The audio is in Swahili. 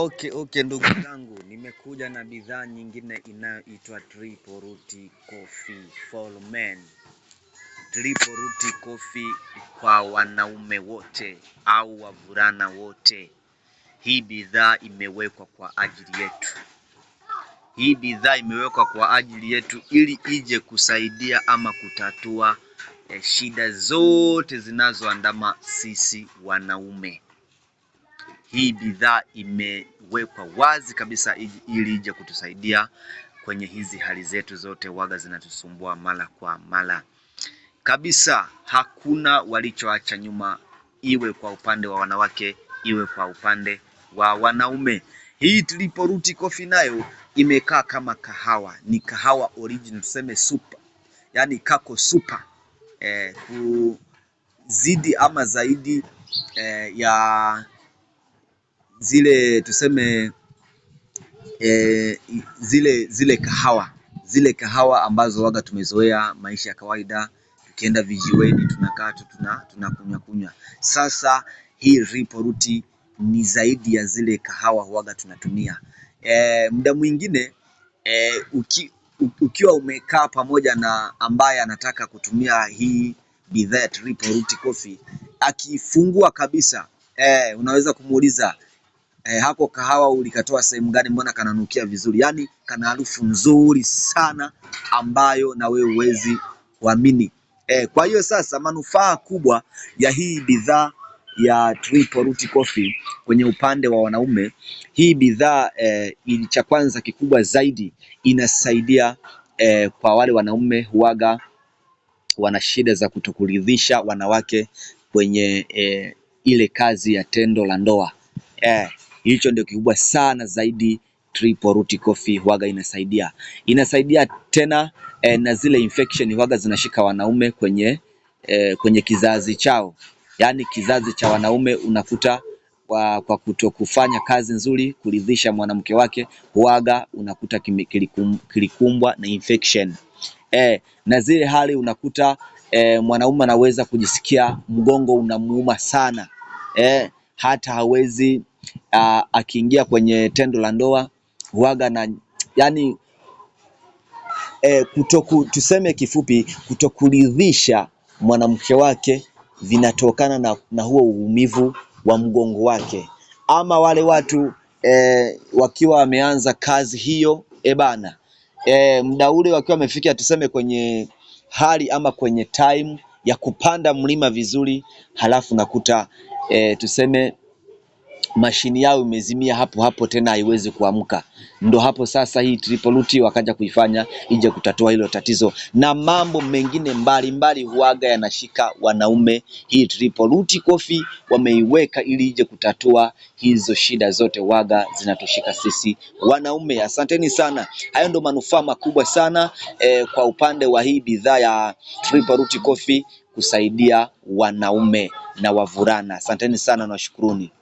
Okay ndugu zangu, nimekuja na bidhaa nyingine inayoitwa Triple Root Coffee for Men. Triple Root Coffee kwa wanaume wote au wavulana wote. Hii bidhaa imewekwa kwa ajili yetu. Hii bidhaa imewekwa kwa ajili yetu ili ije kusaidia ama kutatua shida zote zinazoandama sisi wanaume. Hii bidhaa imewekwa wazi kabisa ili ije kutusaidia kwenye hizi hali zetu zote waga zinatusumbua mara kwa mara. Kabisa hakuna walichoacha nyuma, iwe kwa upande wa wanawake, iwe kwa upande wa wanaume. Hii Triple Root Coffee nayo imekaa kama kahawa, ni kahawa original, tuseme super. Yani kako super. Kuzidi ama zaidi ya zile tuseme zile kahawa ambazo waga tumezoea maisha ya kawaida, tukienda vijiweni tunakaa tu tunakunywa. Sasa hii Triple Root ni zaidi ya zile kahawa waga tunatumia. Muda mwingine ukiwa umekaa pamoja na ambaye anataka kutumia hii bidhaa ya Triple Root Coffee, akifungua kabisa unaweza kumuuliza hako kahawa ulikatoa sehemu gani, mbona kananukia vizuri? Yani kana harufu nzuri sana ambayo na wewe huwezi kuamini. Kwa hiyo sasa manufaa kubwa ya hii bidhaa ya Triple Root Coffee kwenye upande wa wanaume, hii bidhaa cha kwanza kikubwa zaidi inasaidia kwa wale wanaume huaga wana shida za kutokuridhisha wanawake kwenye ile kazi ya tendo la ndoa. Hicho ndio kikubwa sana zaidi Triple Root Coffee huaga inasaidia. Inasaidia tena na zile infection huaga zinashika wanaume kwenye kizazi chao. Yani kizazi cha wanaume unakuta kwa kutokufanya kazi nzuri kuridhisha mwanamke wake, huaga unakuta kilikumbwa na infection. Na zile hali unakuta mwanaume anaweza kujisikia mgongo unamuuma sana. Hata hawezi akiingia kwenye tendo la ndoa huaga na yani tuseme kifupi, kutokuridhisha mwanamke wake vinatokana na huo uumivu wa mgongo wake. Ama wale watu wakiwa wameanza kazi hiyo bana, muda ule wakiwa wamefikia tuseme kwenye hali ama kwenye time ya kupanda mlima vizuri, halafu nakuta tuseme mashini yao imezimia hapo tena haiwezi kuamka. Ndo hapo sasa hii Triple Root wakaja kuifanya ije kutatua hilo tatizo, na mambo mengine mbalimbali huaga yanashika wanaume. Hii Triple Root Coffee wameiweka ili ije kutatua hizo shida zote waga zinatushika sisi wanaume. Asanteni sana. Hayo ndo manufaa makubwa sana kwa upande wa hii bidhaa ya Triple Root Coffee kusaidia wanaume na wavulana. Asanteni sana na washukuruni.